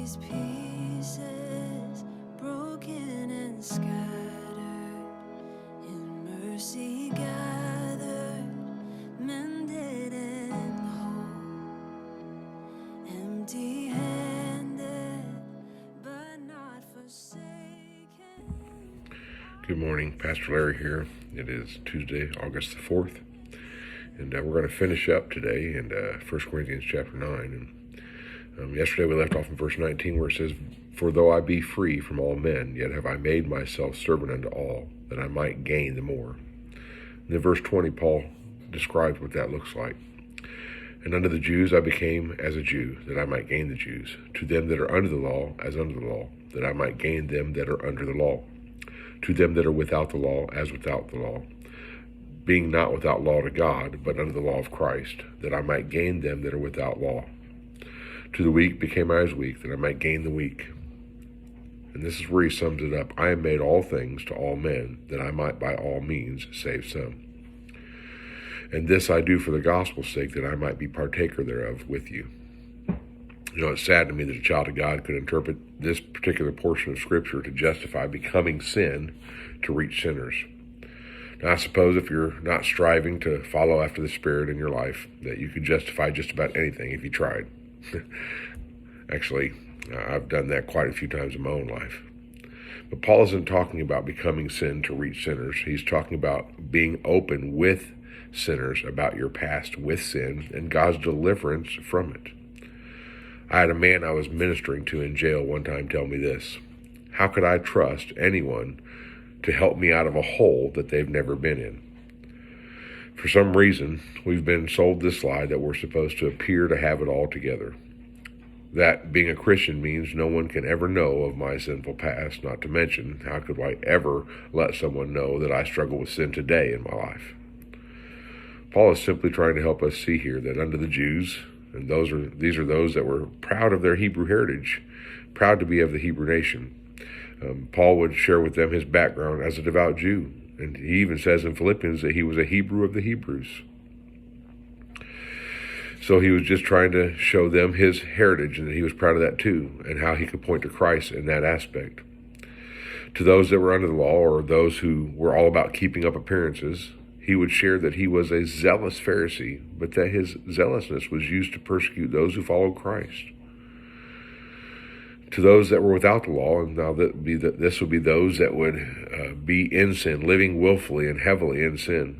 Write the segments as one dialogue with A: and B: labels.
A: these pieces, broken and scattered, in mercy gathered, mended and whole, empty-handed, but not forsaken.
B: Good morning, Pastor Larry here. It is Tuesday, August the 4th, and we're going to finish up today in 1 Corinthians chapter 9. And yesterday we left off in verse 19 where it says, "For though I be free from all men, yet have I made myself servant unto all, that I might gain the more." And in verse 20, Paul describes what that looks like. "And unto the Jews I became as a Jew, that I might gain the Jews. To them that are under the law, as under the law, that I might gain them that are under the law. To them that are without the law, as without the law, being not without law to God, but under the law of Christ, that I might gain them that are without law. To the weak became I as weak, that I might gain the weak." And this is where he sums it up. "I am made all things to all men, that I might by all means save some. And this I do for the gospel's sake, that I might be partaker thereof with you." You know, it's sad to me that a child of God could interpret this particular portion of Scripture to justify becoming sin to reach sinners. Now, I suppose if you're not striving to follow after the Spirit in your life, that you could justify just about anything if you tried. Actually, I've done that quite a few times in my own life. But Paul isn't talking about becoming sin to reach sinners. He's talking about being open with sinners about your past with sin and God's deliverance from it. I had a man I was ministering to in jail one time tell me this: "How could I trust anyone to help me out of a hole that they've never been in?" For some reason, we've been sold this lie that we're supposed to appear to have it all together. That being a Christian means no one can ever know of my sinful past, not to mention, how could I ever let someone know that I struggle with sin today in my life? Paul is simply trying to help us see here that under the Jews, and these are those that were proud of their Hebrew heritage, proud to be of the Hebrew nation. Paul would share with them his background as a devout Jew. And he even says in Philippians that he was a Hebrew of the Hebrews. So he was just trying to show them his heritage and that he was proud of that too, and how he could point to Christ in that aspect. To those that were under the law, or those who were all about keeping up appearances, he would share that he was a zealous Pharisee, but that his zealousness was used to persecute those who followed Christ. To those that were without the law, and now this would be those that would be in sin, living willfully and heavily in sin.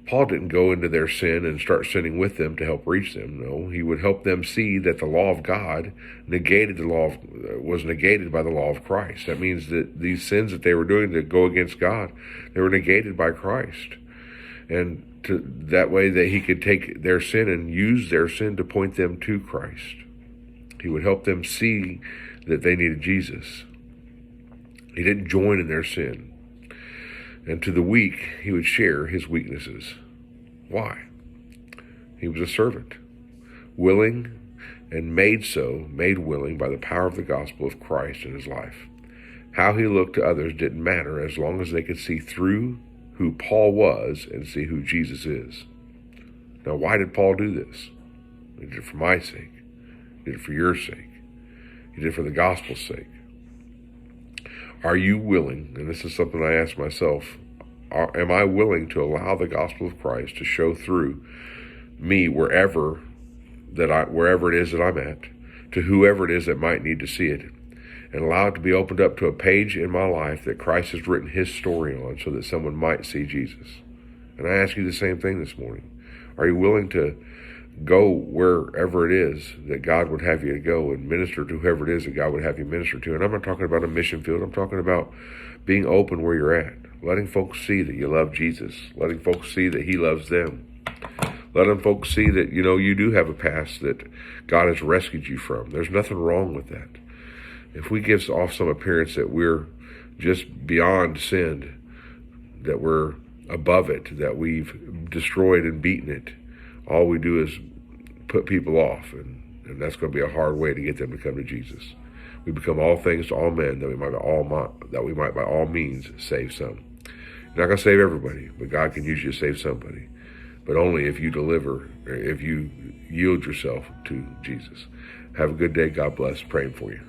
B: Paul didn't go into their sin and start sinning with them to help reach them. No, he would help them see that the law of God was negated by the law of Christ. That means that these sins that they were doing that go against God, they were negated by Christ. And that way that he could take their sin and use their sin to point them to Christ. He would help them see that they needed Jesus. He didn't join in their sin. And to the weak, he would share his weaknesses. Why? He was a servant, willing and made willing by the power of the gospel of Christ in his life. How he looked to others didn't matter as long as they could see through who Paul was and see who Jesus is. Now, why did Paul do this? He did it for my sake. He did it for your sake. He did it for the gospel's sake. Are you willing, and this is something I ask myself, am I willing to allow the gospel of Christ to show through me wherever it is that I'm at, to whoever it is that might need to see it, and allow it to be opened up to a page in my life that Christ has written his story on so that someone might see Jesus? And I ask you the same thing this morning. Are you willing to go wherever it is that God would have you to go and minister to whoever it is that God would have you minister to? And I'm not talking about a mission field. I'm talking about being open where you're at, letting folks see that you love Jesus, letting folks see that he loves them, letting folks see that, you do have a past that God has rescued you from. There's nothing wrong with that. If we give off some appearance that we're just beyond sin, that we're above it, that we've destroyed and beaten it, all we do is put people off, and that's going to be a hard way to get them to come to Jesus. We become all things to all men, that we might by all means save some. You're not going to save everybody, but God can use you to save somebody. but only if you deliver, if you yield yourself to Jesus. Have a good day. God bless. Praying for you.